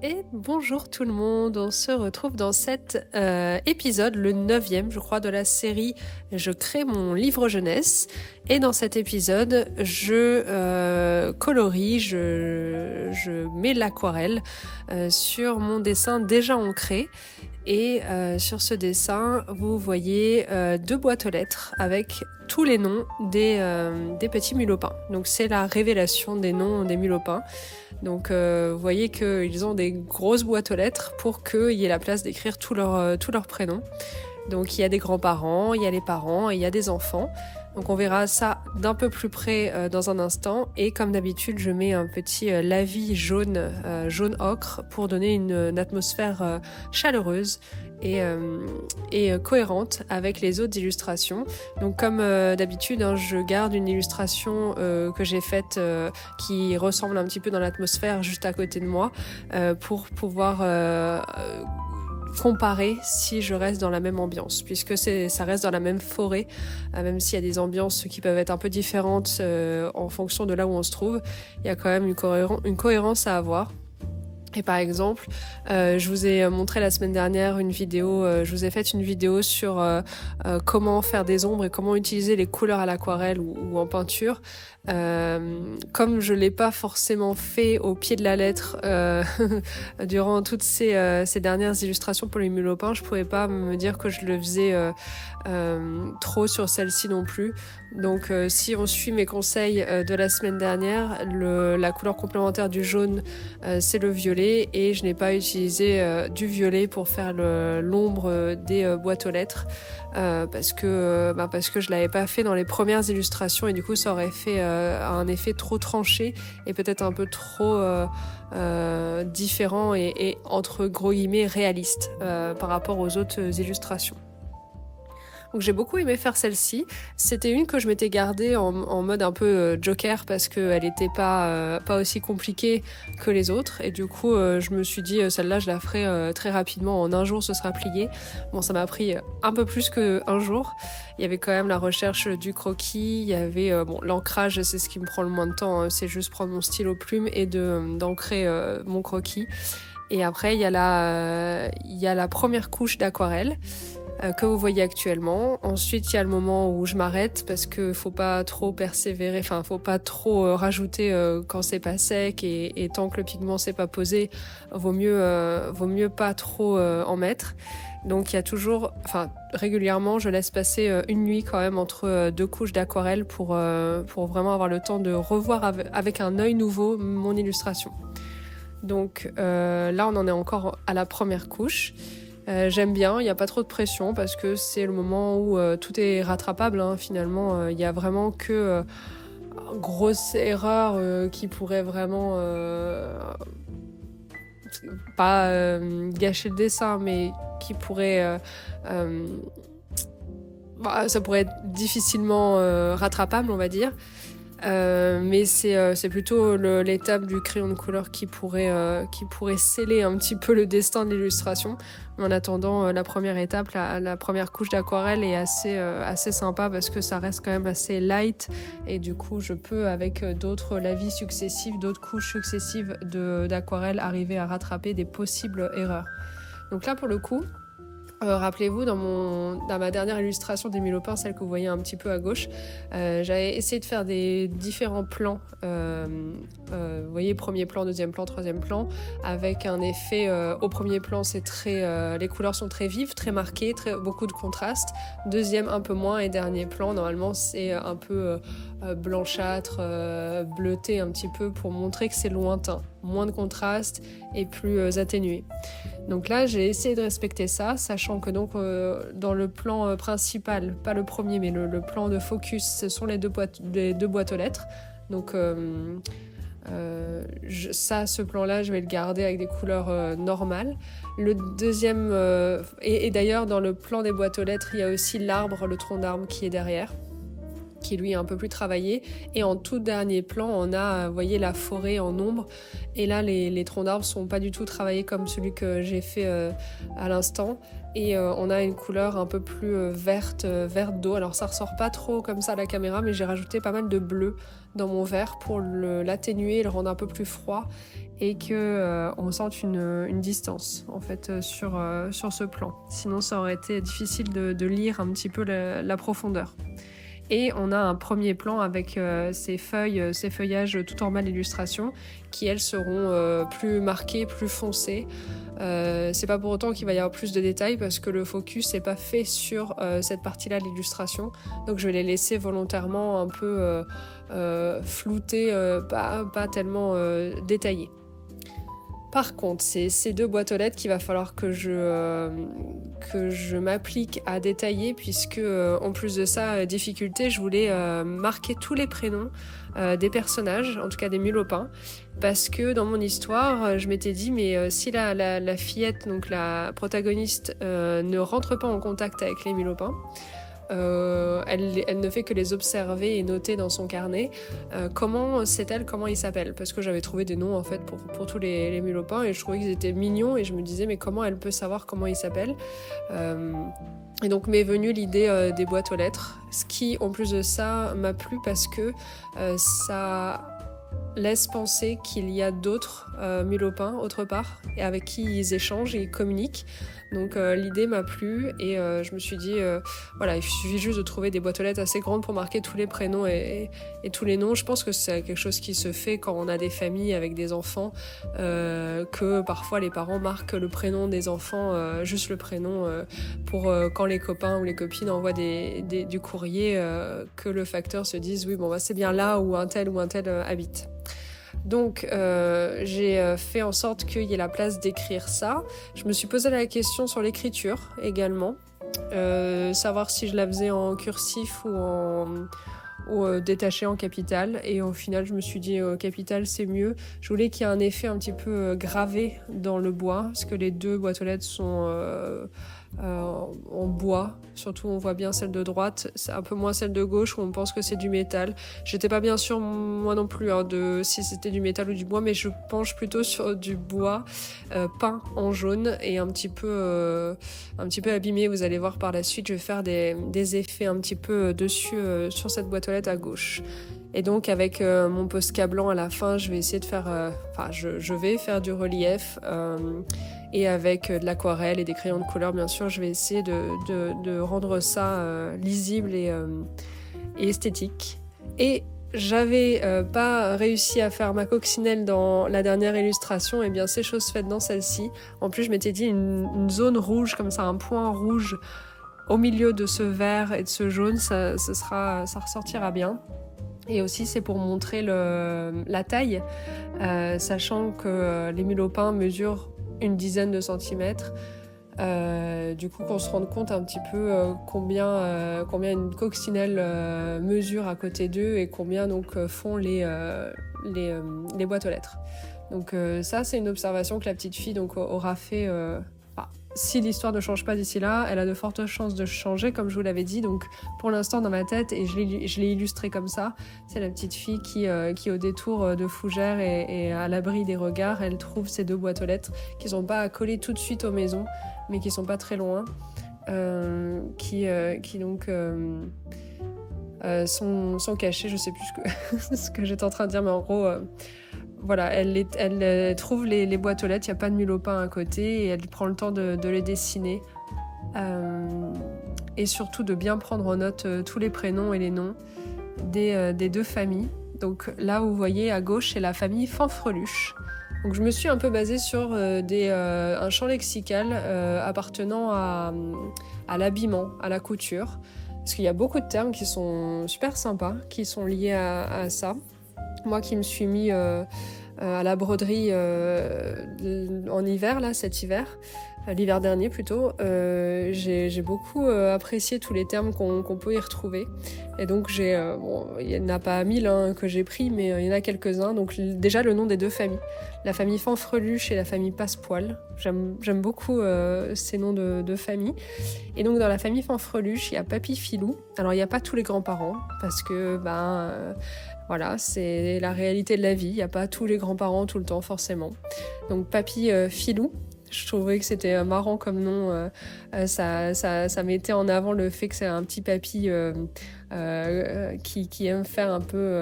Et bonjour tout le monde, on se retrouve dans cet épisode, le 9e je crois de la série Je crée mon livre jeunesse. Et dans cet épisode, je colorie, je mets l'aquarelle sur mon dessin déjà ancré. Et sur ce dessin, vous voyez 2 boîtes aux lettres avec tous les noms des petits mulopins. Donc c'est la révélation des noms des mulopins. Donc vous voyez qu'ils ont des grosses boîtes aux lettres pour qu'il y ait la place d'écrire tous leurs prénoms. Donc il y a des grands-parents, il y a les parents et il y a des enfants. Donc on verra ça d'un peu plus près dans un instant. Et comme d'habitude, je mets un petit lavis jaune ocre pour donner une atmosphère chaleureuse et cohérente avec les autres illustrations. Donc comme d'habitude, je garde une illustration que j'ai faite qui ressemble un petit peu dans l'atmosphère juste à côté de moi pour pouvoir comparer si je reste dans la même ambiance, puisque ça reste dans la même forêt, même s'il y a des ambiances qui peuvent être un peu différentes en fonction de là où on se trouve, il y a quand même une cohérence à avoir. Et par exemple, je vous ai montré la semaine dernière je vous ai fait une vidéo sur comment faire des ombres et comment utiliser les couleurs à l'aquarelle ou en peinture. Comme je l'ai pas forcément fait au pied de la lettre durant toutes ces dernières illustrations pour les mulopins, je pouvais pas me dire que je le faisais trop sur celle-ci non plus. Donc si on suit mes conseils de la semaine dernière, la couleur complémentaire du jaune c'est le violet, et je n'ai pas utilisé du violet pour faire l'ombre des boîtes aux lettres parce que je l'avais pas fait dans les premières illustrations, et du coup ça aurait fait un effet trop tranché et peut-être un peu trop différent et entre gros guillemets réaliste par rapport aux autres illustrations. Donc j'ai beaucoup aimé faire celle-ci. C'était une que je m'étais gardée en mode un peu joker parce qu'elle n'était pas aussi compliquée que les autres. Et du coup, je me suis dit, celle-là, je la ferai très rapidement. En un jour, ce sera plié. Bon, ça m'a pris un peu plus qu'un jour. Il y avait quand même la recherche du croquis. Il y avait l'ancrage, c'est ce qui me prend le moins de temps. Hein. C'est juste prendre mon stylo plume et d'ancrer mon croquis. Et après, il y a la première couche d'aquarelle que vous voyez actuellement. Ensuite, il y a le moment où je m'arrête parce que faut pas trop persévérer, faut pas trop rajouter quand c'est pas sec, et tant que le pigment s'est pas posé, vaut mieux pas trop en mettre. Donc il y a toujours, régulièrement, je laisse passer une nuit quand même entre 2 couches d'aquarelle pour vraiment avoir le temps de revoir avec un œil nouveau mon illustration. Donc là, on en est encore à la première couche. J'aime bien, il n'y a pas trop de pression parce que c'est le moment où tout est rattrapable. Hein. Finalement, il n'y a vraiment que grosse erreur qui pourrait vraiment pas gâcher le dessin, mais qui pourrait ça pourrait être difficilement rattrapable, on va dire. Mais c'est plutôt l'étape du crayon de couleur qui pourrait sceller un petit peu le destin de l'illustration. En attendant, la première étape, la première couche d'aquarelle est assez sympa parce que ça reste quand même assez light, et du coup je peux, avec d'autres lavis successifs, d'autres couches successives d'aquarelle, arriver à rattraper des possibles erreurs. Donc là, pour le coup, rappelez-vous, dans ma dernière illustration des mulopins, celle que vous voyez un petit peu à gauche, j'avais essayé de faire des différents plans. Vous voyez, premier plan, deuxième plan, troisième plan, avec un effet au premier plan, c'est les couleurs sont très vives, très marquées, beaucoup de contraste. Deuxième, un peu moins, et dernier plan, normalement, c'est un peu blanchâtre, bleuté un petit peu pour montrer que c'est lointain, moins de contraste et plus atténué. Donc là, j'ai essayé de respecter ça, sachant que donc dans le plan principal, pas le premier, mais le plan de focus, ce sont les deux boîtes aux lettres. Donc ce plan-là, je vais le garder avec des couleurs normales. Le deuxième, et d'ailleurs, dans le plan des boîtes aux lettres, il y a aussi l'arbre, le tronc d'arbre qui est derrière, qui lui est un peu plus travaillé. Et en tout dernier plan, on a, vous voyez, la forêt en ombre. Et là, les troncs d'arbres sont pas du tout travaillés comme celui que j'ai fait à l'instant. Et on a une couleur un peu plus verte d'eau. Alors ça ressort pas trop comme ça à la caméra, mais j'ai rajouté pas mal de bleu dans mon verre pour l'atténuer et le rendre un peu plus froid et que on sente une distance en fait sur ce plan. Sinon ça aurait été difficile de lire un petit peu la profondeur. Et on a un premier plan avec ces feuillages tout en bas de l'illustration qui elles seront plus marquées, plus foncées. C'est pas pour autant qu'il va y avoir plus de détails parce que le focus n'est pas fait sur cette partie-là de l'illustration. Donc je vais les laisser volontairement un peu floutés, pas tellement détaillés. Par contre, c'est ces 2 boîtes aux lettres qu'il va falloir que je m'applique à détailler puisque, en plus de ça, difficulté, je voulais marquer tous les prénoms des personnages, en tout cas des mulopins, parce que dans mon histoire, je m'étais dit, mais si la fillette, donc la protagoniste, ne rentre pas en contact avec les mulopins, elle ne fait que les observer et noter dans son carnet. Comment ils s'appellent? Parce que j'avais trouvé des noms en fait pour tous les mulopins et je trouvais qu'ils étaient mignons et je me disais mais comment elle peut savoir comment ils s'appellent? Et donc m'est venue l'idée des boîtes aux lettres, ce qui en plus de ça m'a plu parce que ça laisse penser qu'il y a d'autres mulopins autre part et avec qui ils échangent et ils communiquent. Donc l'idée m'a plu et je me suis dit voilà, il suffit juste de trouver des boîtes aux lettres assez grandes pour marquer tous les prénoms et tous les noms. Je pense que c'est quelque chose qui se fait quand on a des familles avec des enfants, que parfois les parents marquent le prénom des enfants, juste le prénom, pour quand les copains ou les copines envoient du courrier, que le facteur se dise oui bon bah c'est bien là où un tel habite. Donc j'ai fait en sorte qu'il y ait la place d'écrire ça. Je me suis posé la question sur l'écriture également, savoir si je la faisais en cursif ou détaché en capital. Et au final, je me suis dit capital c'est mieux. Je voulais qu'il y ait un effet un petit peu gravé dans le bois, parce que les 2 boîtes aux lettres sont en bois. Surtout on voit bien celle de droite, c'est un peu moins celle de gauche où on pense que c'est du métal. J'étais pas bien sûre moi non plus de si c'était du métal ou du bois, mais je penche plutôt sur du bois peint en jaune et un petit peu abîmé. Vous allez voir par la suite, je vais faire des effets un petit peu dessus sur cette boîte aux lettres à gauche. Et donc avec mon Posca blanc à la fin, je vais essayer de faire, je vais faire du relief et avec de l'aquarelle et des crayons de couleur, bien sûr, je vais essayer de rendre ça lisible et esthétique. Et j'avais pas réussi à faire ma coccinelle dans la dernière illustration, et bien c'est chose faite dans celle-ci. En plus, je m'étais dit une zone rouge comme ça, un point rouge au milieu de ce vert et de ce jaune, ça ressortira bien. Et aussi c'est pour montrer la taille, sachant que les mulopins mesurent une dizaine de centimètres. Du coup qu'on se rende compte un petit peu combien une coccinelle mesure à côté d'eux et combien donc font les boîtes aux lettres. Donc ça c'est une observation que la petite fille donc aura fait. Si l'histoire ne change pas d'ici là, elle a de fortes chances de changer, comme je vous l'avais dit. Donc pour l'instant dans ma tête, et je l'ai illustré comme ça, c'est la petite fille qui au détour de Fougères et à l'abri des regards, elle trouve ces 2 boîtes aux lettres qui sont pas à coller tout de suite aux maisons, mais qui sont pas très loin, qui donc sont cachées. Je sais plus ce que j'étais en train de dire, mais en gros... Voilà, elle trouve les boîtes aux lettres, il n'y a pas de mulopin à côté et elle prend le temps de les dessiner et surtout de bien prendre en note tous les prénoms et les noms des 2 familles. Donc là, vous voyez à gauche, c'est la famille Fanfreluche. Donc je me suis un peu basée sur un champ lexical appartenant à l'habillement, à la couture, parce qu'il y a beaucoup de termes qui sont super sympas, qui sont liés à ça. Moi qui me suis mis à la broderie en hiver, là, cet hiver, l'hiver dernier plutôt, j'ai beaucoup apprécié tous les termes qu'on peut y retrouver. Et donc bon, il n'y en a pas 1000 que j'ai pris, mais il y en a quelques-uns. Donc déjà le nom des deux familles, la famille Fanfreluche et la famille Passepoil. J'aime beaucoup ces noms de famille. Et donc dans la famille Fanfreluche, il y a Papy Filou. Alors il n'y a pas tous les grands-parents, parce que voilà, c'est la réalité de la vie. Il n'y a pas tous les grands-parents tout le temps forcément. Donc Papy Filou. Je trouvais que c'était marrant comme nom. Ça mettait en avant le fait que c'est un petit papy qui aime faire un peu,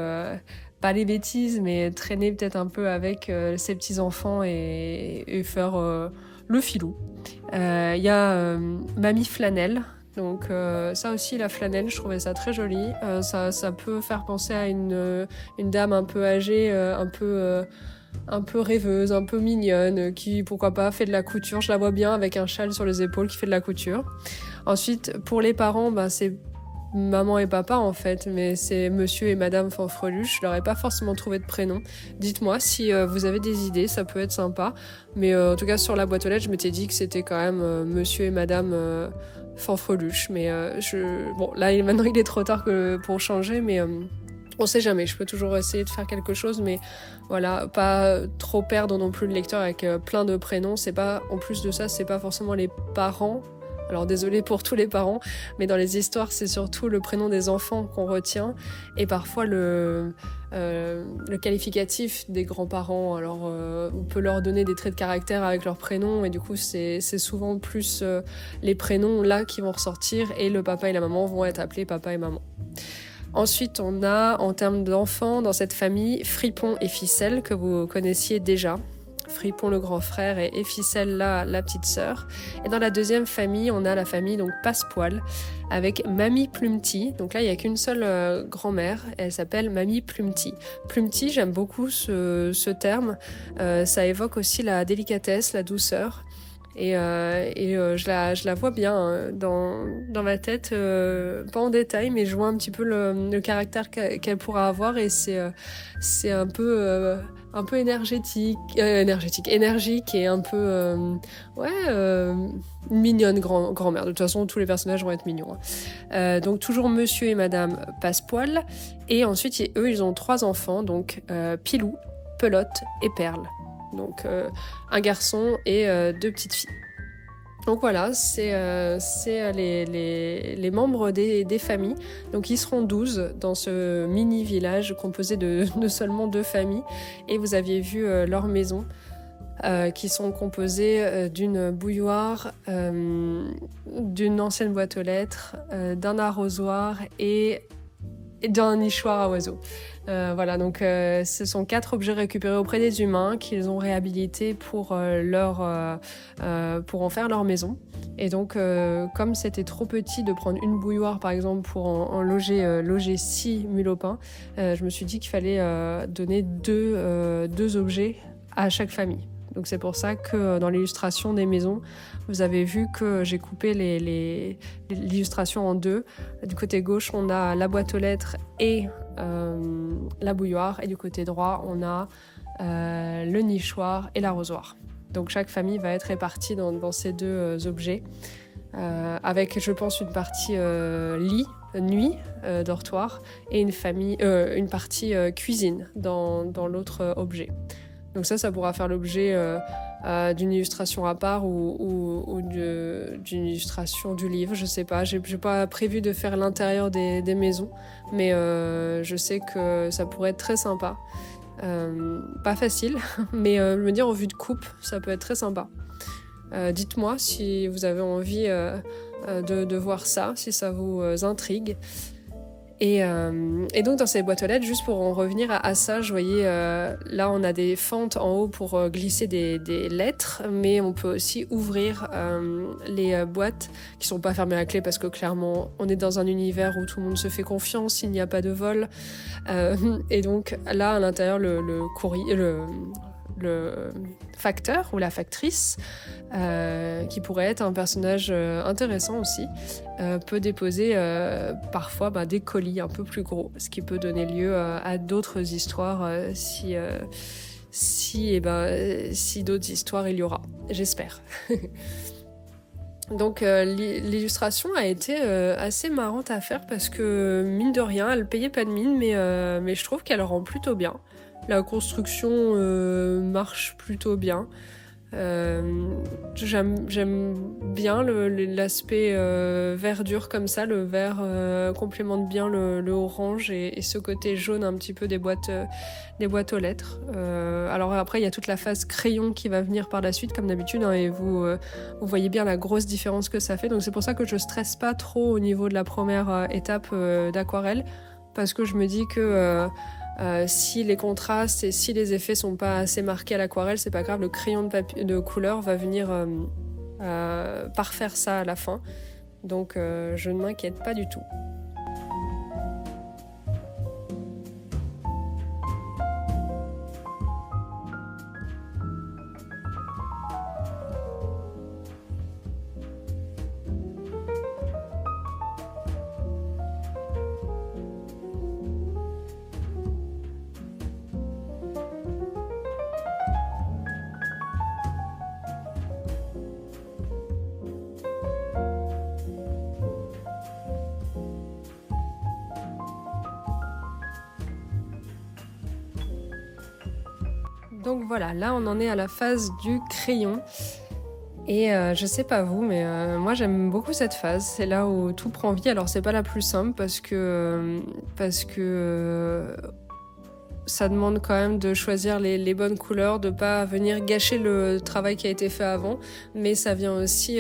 pas les bêtises, mais traîner peut-être un peu avec ses petits-enfants et faire le filou. Il y a Mamie Flanelle. Donc ça aussi, la flanelle, je trouvais ça très joli. Ça peut faire penser à une dame un peu âgée, un peu rêveuse, un peu mignonne, qui, pourquoi pas, fait de la couture. Je la vois bien avec un châle sur les épaules qui fait de la couture. Ensuite, pour les parents, c'est maman et papa en fait, mais c'est monsieur et madame Fanfreluche. Je leur ai pas forcément trouvé de prénom. Dites-moi si vous avez des idées, ça peut être sympa. Mais en tout cas, sur la boîte aux lettres, je m'étais dit que c'était quand même monsieur et madame Fanfreluche. Mais bon, là, maintenant, il est trop tard pour changer, mais... on sait jamais, je peux toujours essayer de faire quelque chose, mais voilà, pas trop perdre non plus le lecteur avec plein de prénoms. En plus de ça, c'est pas forcément les parents. Alors désolé pour tous les parents, mais dans les histoires, c'est surtout le prénom des enfants qu'on retient et parfois le qualificatif des grands-parents. Alors on peut leur donner des traits de caractère avec leur prénom et du coup c'est souvent plus les prénoms là qui vont ressortir et le papa et la maman vont être appelés papa et maman. Ensuite, on a, en termes d'enfants, dans cette famille, Fripon et Ficelle, que vous connaissiez déjà. Fripon, le grand frère, et Ficelle, la petite sœur. Et dans la deuxième famille, on a la famille donc Passepoil, avec Mamie Plumety. Donc là, il n'y a qu'une seule grand-mère, elle s'appelle Mamie Plumety. Plumety, j'aime beaucoup ce terme. Ça évoque aussi la délicatesse, la douceur. Et je la vois bien dans ma tête, pas en détail, mais je vois un petit peu le caractère qu'elle pourra avoir et c'est un peu énergique et un peu mignonne grand-mère. De toute façon, tous les personnages vont être mignons. Donc toujours Monsieur et Madame Passepoil et ensuite eux ils ont 3 enfants, donc Pilou, Pelote et Perle. Donc un garçon et 2 petites filles. Donc voilà, c'est les membres des familles. Donc ils seront 12 dans ce mini-village composé de seulement 2 familles. Et vous aviez vu leurs maisons qui sont composées d'une bouilloire, d'une ancienne boîte aux lettres, d'un arrosoir et d'un nichoir à oiseaux. Voilà, donc ce sont 4 objets récupérés auprès des humains qu'ils ont réhabilités pour en faire leur maison. Et donc, comme c'était trop petit de prendre une bouilloire, par exemple, pour en loger 6 mules au pain, je me suis dit qu'il fallait donner 2 objets à chaque famille. Donc c'est pour ça que dans l'illustration des maisons, vous avez vu que j'ai coupé l'illustration en 2. Du côté gauche, on a la boîte aux lettres et la bouilloire. Et du côté droit, on a le nichoir et l'arrosoir. Donc chaque famille va être répartie dans ces 2 objets. Avec, je pense, une partie lit, nuit, dortoir, et une partie cuisine dans l'autre objet. Donc ça pourra faire l'objet d'une illustration à part ou d'une illustration du livre, je sais pas. J'ai pas prévu de faire l'intérieur des maisons, mais je sais que ça pourrait être très sympa. Pas facile, mais je me dis en vue de coupe, ça peut être très sympa. Dites-moi si vous avez envie de voir ça, si ça vous intrigue. Et donc dans ces boîtes aux lettres, juste pour en revenir à ça, je voyais là on a des fentes en haut pour glisser des lettres, mais on peut aussi ouvrir les boîtes qui sont pas fermées à clé parce que clairement on est dans un univers où tout le monde se fait confiance, il n'y a pas de vol. Et donc là à l'intérieur le courrier, le facteur ou la factrice, qui pourrait être un personnage intéressant aussi, peut déposer parfois des colis un peu plus gros, ce qui peut donner lieu à d'autres histoires si d'autres histoires il y aura, j'espère. Donc l'illustration a été assez marrante à faire parce que mine de rien, elle payait pas de mine, mais je trouve qu'elle rend plutôt bien. La construction marche plutôt bien. J'aime bien l'aspect verdure comme ça, le vert complémente bien le orange et ce côté jaune un petit peu des boîtes aux lettres. Alors après, il y a toute la phase crayon qui va venir par la suite, comme d'habitude, hein, et vous voyez bien la grosse différence que ça fait. Donc c'est pour ça que je stresse pas trop au niveau de la première étape d'aquarelle, parce que je me dis que si les contrastes et si les effets sont pas assez marqués à l'aquarelle, c'est pas grave, le crayon de couleur va venir parfaire ça à la fin. Donc je ne m'inquiète pas du tout. Donc voilà, là on en est à la phase du crayon. Et je sais pas vous, mais moi j'aime beaucoup cette phase. C'est là où tout prend vie. Alors c'est pas la plus simple parce que ça demande quand même de choisir les bonnes couleurs, de pas venir gâcher le travail qui a été fait avant, mais ça vient aussi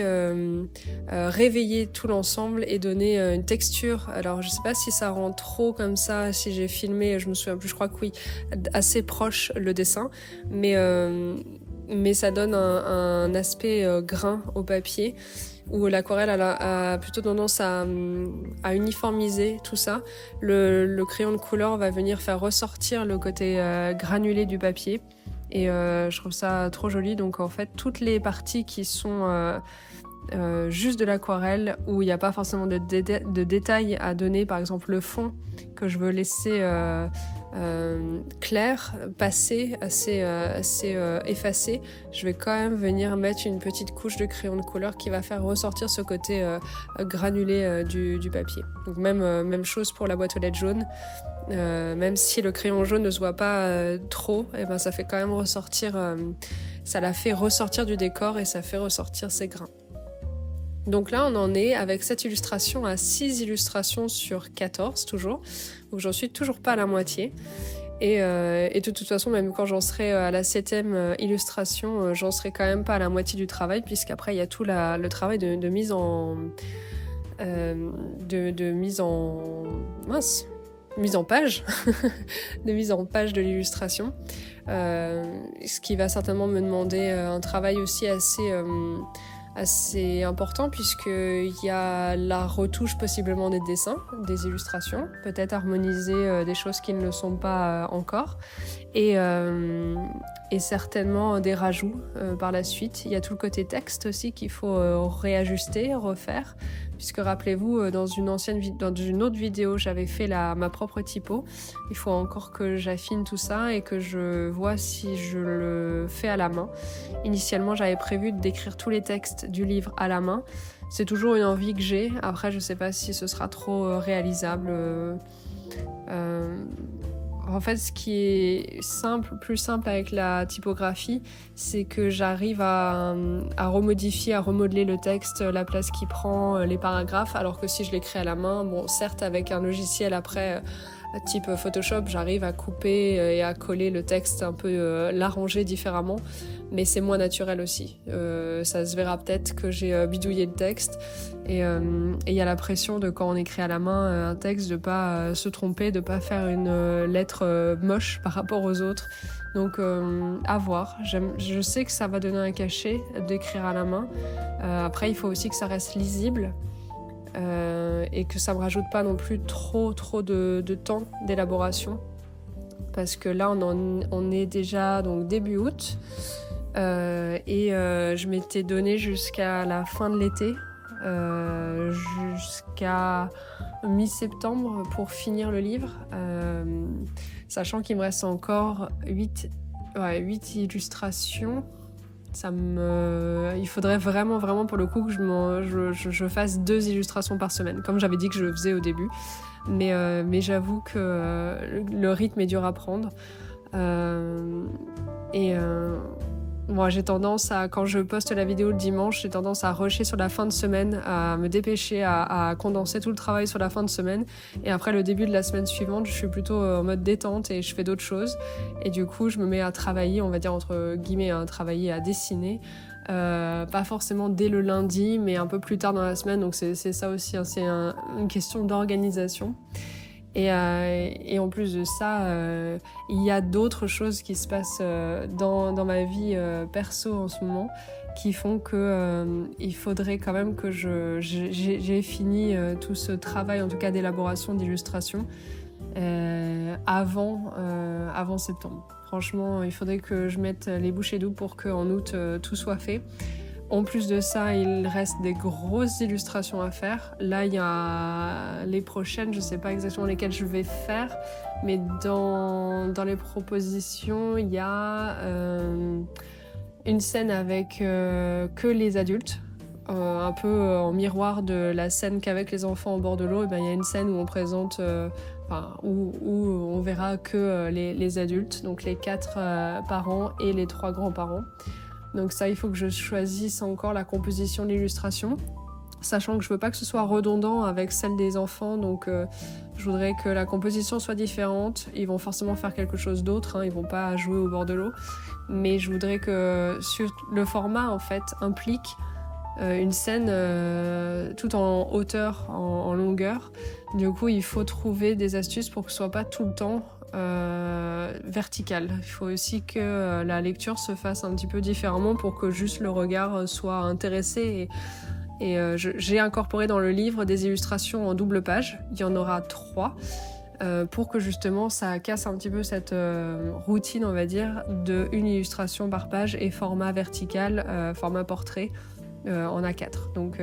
réveiller tout l'ensemble et donner une texture. Alors je sais pas si ça rend trop comme ça, si j'ai filmé, je me souviens plus, je crois que oui, assez proche le dessin, mais ça donne un aspect grain au papier, où l'aquarelle a plutôt tendance à uniformiser tout ça. Le crayon de couleur va venir faire ressortir le côté granulé du papier. Et je trouve ça trop joli. Donc en fait, toutes les parties qui sont juste de l'aquarelle, où il n'y a pas forcément de détails à donner, par exemple le fond que je veux laisser clair, passé, assez effacé, je vais quand même venir mettre une petite couche de crayon de couleur qui va faire ressortir ce côté granulé du papier. Donc même chose pour la boîte aux lettres jaune. Même si le crayon jaune ne se voit pas trop, et ben ça fait quand même ressortir, ça la fait ressortir du décor et ça fait ressortir ses grains. Donc là, on en est avec cette illustration à 6 illustrations sur 14 toujours. Donc j'en suis toujours pas à la moitié. Et de toute façon, même quand j'en serai à la 7e illustration, j'en serai quand même pas à la moitié du travail, puisqu'après il y a tout le travail de mise en... mise en page, de mise en page de l'illustration. Ce qui va certainement me demander un travail aussi assez important, puisqu'il y a la retouche possiblement des dessins, des illustrations, peut-être harmoniser des choses qui ne le sont pas encore, et certainement des rajouts par la suite. Il y a tout le côté texte aussi qu'il faut réajuster, refaire, puisque rappelez-vous, dans une autre vidéo, j'avais fait ma propre typo. Il faut encore que j'affine tout ça et que je vois si je le fais à la main. Initialement, j'avais prévu d'écrire tous les textes du livre à la main. C'est toujours une envie que j'ai. Après, je sais pas si ce sera trop réalisable. En fait, ce qui est plus simple avec la typographie, c'est que j'arrive à remodifier, à remodeler le texte, la place qu'il prend, les paragraphes, alors que si je l'écris à la main, bon, certes, avec un logiciel après, type Photoshop, j'arrive à couper et à coller le texte, un peu l'arranger différemment, mais c'est moins naturel aussi. Ça se verra peut-être que j'ai bidouillé le texte, et il y a la pression de, quand on écrit à la main un texte, de pas se tromper, de pas faire une lettre moche par rapport aux autres. Donc à voir. Je sais que ça va donner un cachet d'écrire à la main. Après, il faut aussi que ça reste lisible. Et que ça me rajoute pas non plus trop de temps d'élaboration, parce que là on est déjà donc début août, et je m'étais donné jusqu'à la fin de l'été, jusqu'à mi-septembre pour finir le livre, sachant qu'il me reste encore 8 illustrations. Il faudrait vraiment, vraiment pour le coup que je fasse 2 illustrations par semaine, comme j'avais dit que je le faisais au début. Mais j'avoue que le rythme est dur à prendre. Moi, j'ai tendance à, quand je poste la vidéo le dimanche, j'ai tendance à rusher sur la fin de semaine, à me dépêcher, à condenser tout le travail sur la fin de semaine. Et après, le début de la semaine suivante, je suis plutôt en mode détente et je fais d'autres choses. Et du coup, je me mets à travailler, on va dire entre guillemets, à travailler, à dessiner. Pas forcément dès le lundi, mais un peu plus tard dans la semaine. Donc c'est ça aussi, hein, une question d'organisation. Et en plus de ça, il y a d'autres choses qui se passent dans ma vie perso en ce moment qui font que il faudrait quand même que j'ai fini tout ce travail, en tout cas d'élaboration, d'illustration, avant septembre. Franchement, il faudrait que je mette les bouchées doubles pour qu'en août, tout soit fait. En plus de ça, il reste des grosses illustrations à faire. Là, il y a les prochaines, je ne sais pas exactement lesquelles je vais faire, mais dans les propositions, il y a une scène avec que les adultes, un peu en miroir de la scène qu'avec les enfants au bord de l'eau. Et ben, il y a une scène où on présente, où on verra que les adultes, donc les 4 parents et les 3 grands-parents. Donc ça, il faut que je choisisse encore la composition de l'illustration, sachant que je veux pas que ce soit redondant avec celle des enfants, donc je voudrais que la composition soit différente. Ils vont forcément faire quelque chose d'autre, hein, ils vont pas jouer au bord de l'eau, mais je voudrais que le format en fait implique une scène tout en hauteur, en longueur. Du coup, il faut trouver des astuces pour que ce soit pas tout le temps verticale. Il faut aussi que la lecture se fasse un petit peu différemment pour que juste le regard soit intéressé. J'ai incorporé dans le livre des illustrations en double page. Il y en aura 3 pour que justement ça casse un petit peu cette routine, on va dire, de une illustration par page et format vertical, format portrait en A4. Donc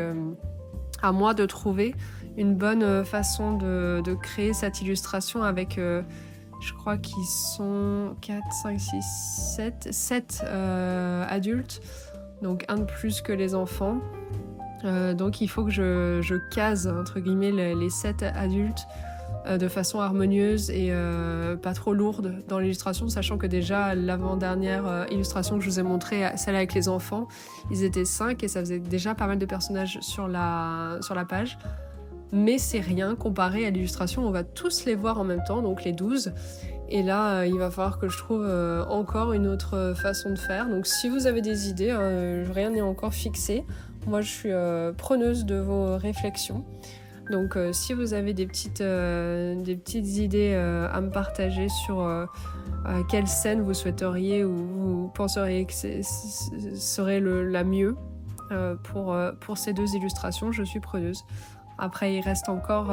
à moi de trouver une bonne façon de créer cette illustration avec... je crois qu'ils sont 4, 5, 6, 7 adultes, donc un de plus que les enfants. Donc il faut que je case, entre guillemets, les 7 adultes de façon harmonieuse et pas trop lourde dans l'illustration, sachant que déjà l'avant-dernière illustration que je vous ai montrée, celle avec les enfants, ils étaient 5 et ça faisait déjà pas mal de personnages sur la page. Mais c'est rien comparé à l'illustration, on va tous les voir en même temps, donc les 12. Et là, il va falloir que je trouve encore une autre façon de faire. Donc si vous avez des idées, rien n'est encore fixé. Moi, je suis preneuse de vos réflexions. Donc si vous avez des petites idées à me partager sur quelle scène vous souhaiteriez ou vous penseriez que serait la mieux pour ces 2 illustrations, je suis preneuse. Après, il reste encore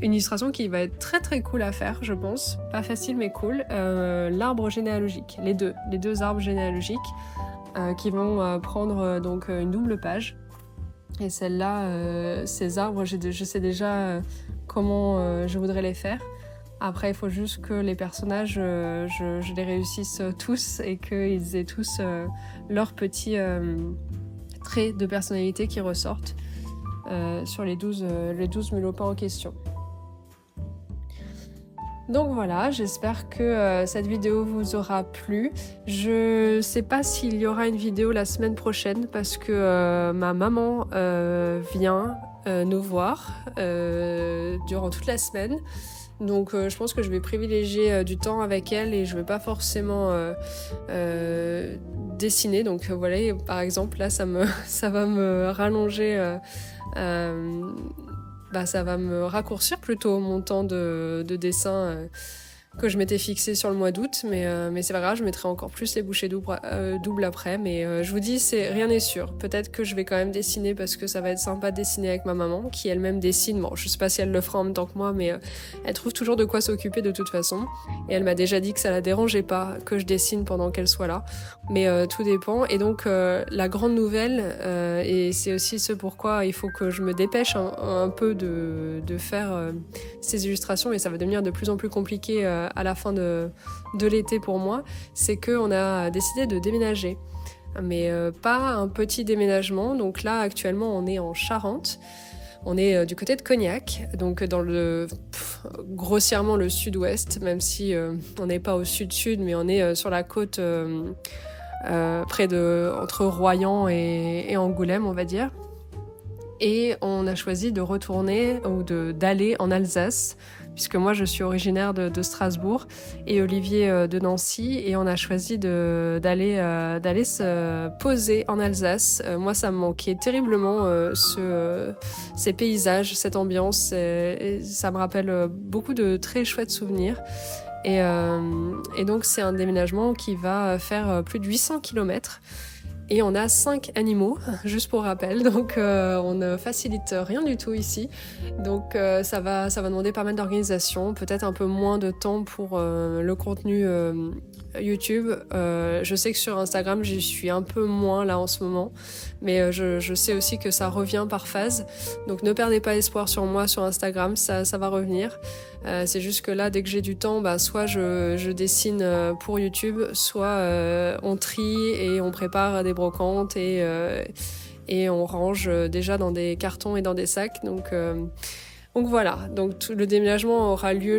une illustration qui va être très très cool à faire, je pense. Pas facile, mais cool. L'arbre généalogique. Les deux arbres généalogiques qui vont prendre donc une double page. Et celle-là, ces arbres, je sais déjà comment je voudrais les faire. Après, il faut juste que les personnages, je les réussisse tous et qu'ils aient tous leurs petits traits de personnalité qui ressortent. Sur les 12 mulopins en question. Donc voilà, j'espère que cette vidéo vous aura plu. Je sais pas s'il y aura une vidéo la semaine prochaine parce que ma maman vient nous voir durant toute la semaine. Donc je pense que je vais privilégier du temps avec elle et je vais pas forcément dessiner. Donc voilà, par exemple là ça va me rallonger, ça va me raccourcir plutôt mon temps de dessin que je m'étais fixé sur le mois d'août, mais c'est pas grave, je mettrai encore plus les bouchées doubles après, mais je vous dis, rien n'est sûr. Peut-être que je vais quand même dessiner parce que ça va être sympa de dessiner avec ma maman, qui elle-même dessine. Bon, je sais pas si elle le fera en même temps que moi, mais elle trouve toujours de quoi s'occuper de toute façon, et elle m'a déjà dit que ça la dérangeait pas que je dessine pendant qu'elle soit là, mais tout dépend. Et donc la grande nouvelle, et c'est aussi ce pourquoi il faut que je me dépêche un peu de faire ces illustrations, et ça va devenir de plus en plus compliqué à la fin de l'été pour moi, c'est qu'on a décidé de déménager. mais pas un petit déménagement. Donc là, actuellement, on est en Charente. On est du côté de Cognac, donc dans grossièrement le sud-ouest, même si on n'est pas au sud-sud, mais on est sur la côte entre Royan et Angoulême, on va dire. Et on a choisi de retourner ou d'aller en Alsace, puisque moi je suis originaire de Strasbourg et Olivier de Nancy, et on a choisi d'aller se poser en Alsace. Moi ça me manquait terriblement ces paysages, cette ambiance, et ça me rappelle beaucoup de très chouettes souvenirs. Et donc c'est un déménagement qui va faire plus de 800 km. Et on a 5 animaux, juste pour rappel, donc on ne facilite rien du tout ici. Donc ça va demander pas mal d'organisation, peut-être un peu moins de temps pour le contenu YouTube. Je sais que sur Instagram, j'y suis un peu moins là en ce moment, mais je sais aussi que ça revient par phase. Donc ne perdez pas espoir sur moi sur Instagram, ça va revenir. C'est juste que là, dès que j'ai du temps, soit je dessine pour YouTube, soit on trie et on prépare des brocantes et on range déjà dans des cartons et dans des sacs. Donc voilà, donc le déménagement aura lieu,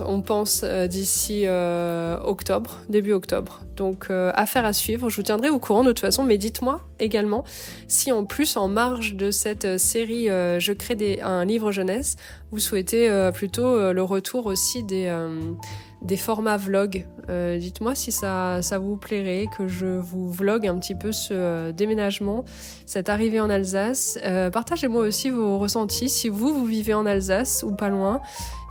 on pense d'ici octobre, début octobre. Donc affaire à suivre, je vous tiendrai au courant de toute façon, mais dites-moi également si en plus en marge de cette série Je crée un livre jeunesse, vous souhaitez plutôt le retour aussi des formats vlog. Dites-moi si ça vous plairait que je vous vlogue un petit peu ce déménagement, cette arrivée en Alsace. Partagez-moi aussi vos ressentis, si vous vivez en Alsace ou pas loin,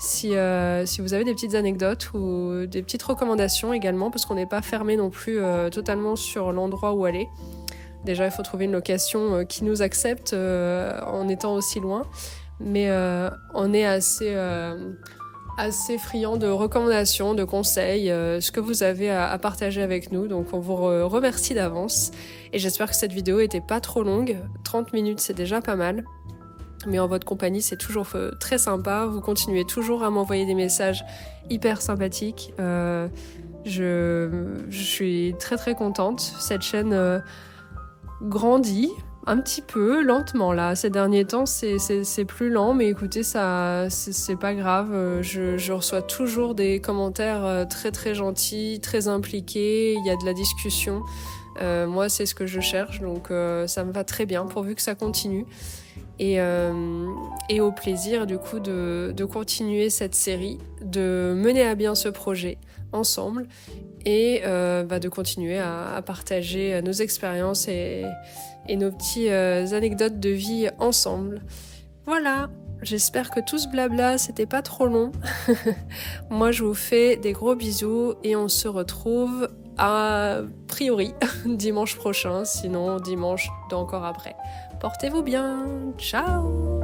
si vous avez des petites anecdotes ou des petites recommandations également, parce qu'on n'est pas fermé non plus totalement sur l'endroit où aller. Déjà, il faut trouver une location qui nous accepte en étant aussi loin, mais on est assez friand de recommandations, de conseils, ce que vous avez à partager avec nous. Donc on vous remercie d'avance et j'espère que cette vidéo était pas trop longue. 30 minutes, c'est déjà pas mal. Mais en votre compagnie, c'est toujours très sympa. Vous continuez toujours à m'envoyer des messages hyper sympathiques. Je suis très très contente. Cette chaîne grandit un petit peu lentement là. Ces derniers temps, c'est plus lent, mais écoutez, ça, c'est pas grave. Je reçois toujours des commentaires très très gentils, très impliqués. Il y a de la discussion. Moi, c'est ce que je cherche, donc ça me va très bien, pourvu que ça continue. Et au plaisir du coup de continuer cette série, de mener à bien ce projet ensemble et de continuer à partager nos expériences et nos petites anecdotes de vie ensemble. Voilà, j'espère que tout ce blabla, c'était pas trop long. Moi, je vous fais des gros bisous et on se retrouve a priori dimanche prochain, sinon dimanche d'encore après. Portez-vous bien, ciao!